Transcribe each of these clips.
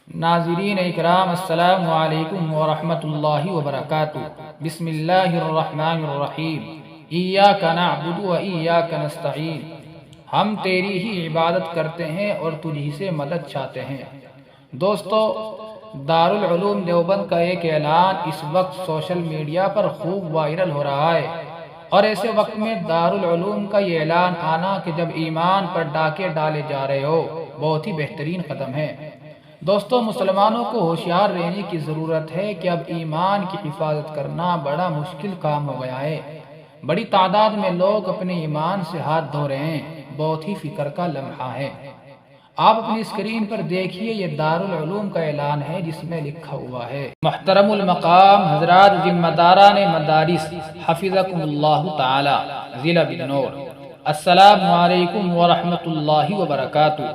ناظرین اکرام، السلام علیکم ورحمۃ اللہ وبرکاتہ۔ بسم اللہ الرحمن الرحیم۔ ایاک نعبد و ایاک نستعین۔ ہم تیری ہی عبادت کرتے ہیں اور تجھی سے مدد چاہتے ہیں۔ دوستو، دارالعلوم دیوبند کا ایک اعلان اس وقت سوشل میڈیا پر خوب وائرل ہو رہا ہے، اور ایسے وقت میں دارالعلوم کا یہ اعلان آنا کہ جب ایمان پر ڈاکے ڈالے جا رہے ہو، بہت ہی بہترین قدم ہے۔ دوستو، مسلمانوں کو ہوشیار رہنے کی ضرورت ہے کہ اب ایمان کی حفاظت کرنا بڑا مشکل کام ہو گیا ہے۔ بڑی تعداد میں لوگ اپنے ایمان سے ہاتھ دھو رہے ہیں۔ بہت ہی فکر کا لمحہ ہے۔ آپ اپنی اسکرین پر دیکھیے، یہ دارالعلوم کا اعلان ہے جس میں لکھا ہوا ہے: محترم المقام حضرات ذمہ داران مدارس حفظکم اللہ تعالی، ضلع بجنور، السلام علیکم ورحمۃ اللہ وبرکاتہ۔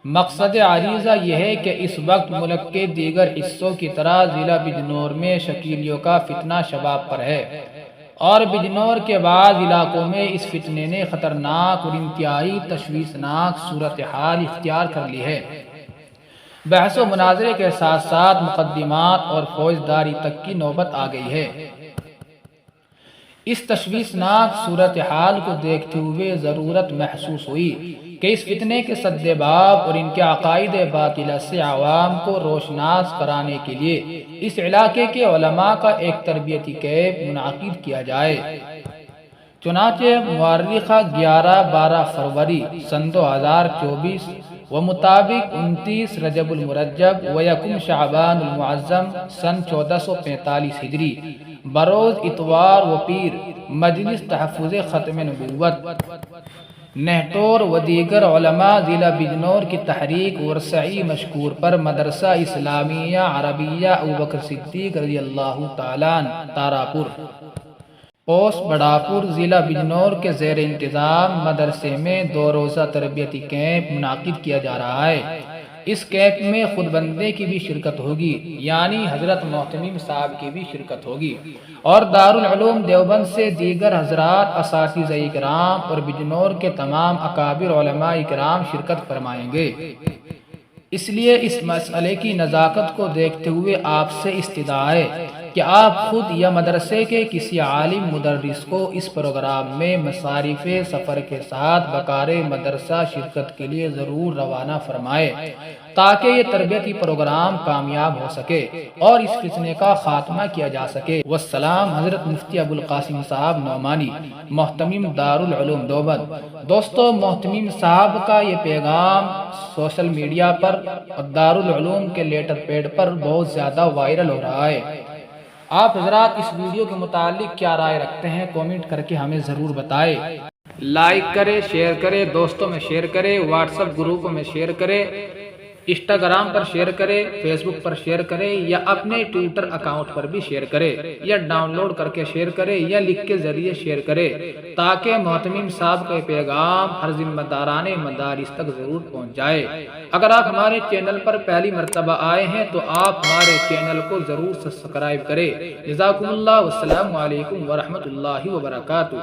مقصد عریضہ یہ ہے کہ اس وقت ملک کے دیگر حصوں کی طرح ضلع بجنور میں شکیلیوں کا فتنہ شباب پر ہے، اور بجنور کے بعض علاقوں میں اس فتنے نے خطرناک اور انتہائی تشویشناک صورتحال اختیار کر لی ہے۔ بحث و مناظرے کے ساتھ ساتھ مقدمات اور فوجداری تک کی نوبت آ گئی ہے۔ اس تشویشناک صورتحال کو دیکھتے ہوئے ضرورت محسوس ہوئی کہ اس فتنے کے سدباب اور ان کے عقائد باطلہ سے عوام کو روشناس کرانے کے لیے اس علاقے کے علماء کا ایک تربیتی کیمپ منعقد کیا جائے۔ چنانچہ مورخہ 11-12 فروری سن 2024 و مطابق 29 رجب المرجب و 1 شعبان المعظم سن 1445 ہجری بروز اتوار و پیر مجلس تحفظ ختم نبوت نہٹور و دیگر علماء ضلع بجنور کی تحریک ورسعی مشکور پر مدرسہ اسلامیہ عربیہ ابوبکر صدیق رضی اللہ تعالیٰ عنہ تاراپور پوسٹ بڑاپور ضلع بجنور کے زیر انتظام مدرسے میں 2 روزہ تربیتی کیمپ منعقد کیا جا رہا ہے۔ اس کیمپ میں خود بندے کی بھی شرکت ہوگی، یعنی حضرت محتمیم صاحب کی بھی شرکت ہوگی، اور دارالعلوم دیوبند سے دیگر حضرات اساتذہ اکرام اور بجنور کے تمام اکابر علماء اکرام شرکت فرمائیں گے۔ اس لیے اس مسئلے کی نزاکت کو دیکھتے ہوئے آپ سے استدعا ہے کہ آپ خود یا مدرسے کے کسی عالم مدرس کو اس پروگرام میں مصارف سفر کے ساتھ بکار مدرسہ شرکت کے لیے ضرور روانہ فرمائے، تاکہ یہ تربیتی پروگرام کامیاب ہو سکے اور اس فتنے کا خاتمہ کیا جا سکے۔ والسلام، حضرت مفتی ابوالقاسم صاحب نعمانی، محتمیم دارالعلوم دیوبند۔ دوستو، محتمیم صاحب کا یہ پیغام سوشل میڈیا پر اور دارالعلوم کے لیٹر پیڈ پر بہت زیادہ وائرل ہو رہا ہے۔ آپ حضرات اس ویڈیو کے متعلق کیا رائے رکھتے ہیں؟ کومنٹ کر کے ہمیں ضرور بتائیں۔ لائک کرے، شیئر کرے، دوستوں میں شیئر کرے، واٹس ایپ گروپوں میں شیئر کرے، انسٹاگرام پر شیئر کرے، فیس بک پر شیئر کرے، یا اپنے ٹویٹر اکاؤنٹ پر بھی شیئر کرے، یا ڈاؤن لوڈ کر کے شیئر کرے، یا لکھ کے ذریعے شیئر کرے، تاکہ محتمیم صاحب کا پیغام ہر ذمہ داران مدارس تک ضرور پہنچ جائے۔ اگر آپ ہمارے چینل پر پہلی مرتبہ آئے ہیں تو آپ ہمارے چینل کو ضرور سبسکرائب کریں۔ جزاکم اللہ، والسلام علیکم ورحمۃ اللہ وبرکاتہ۔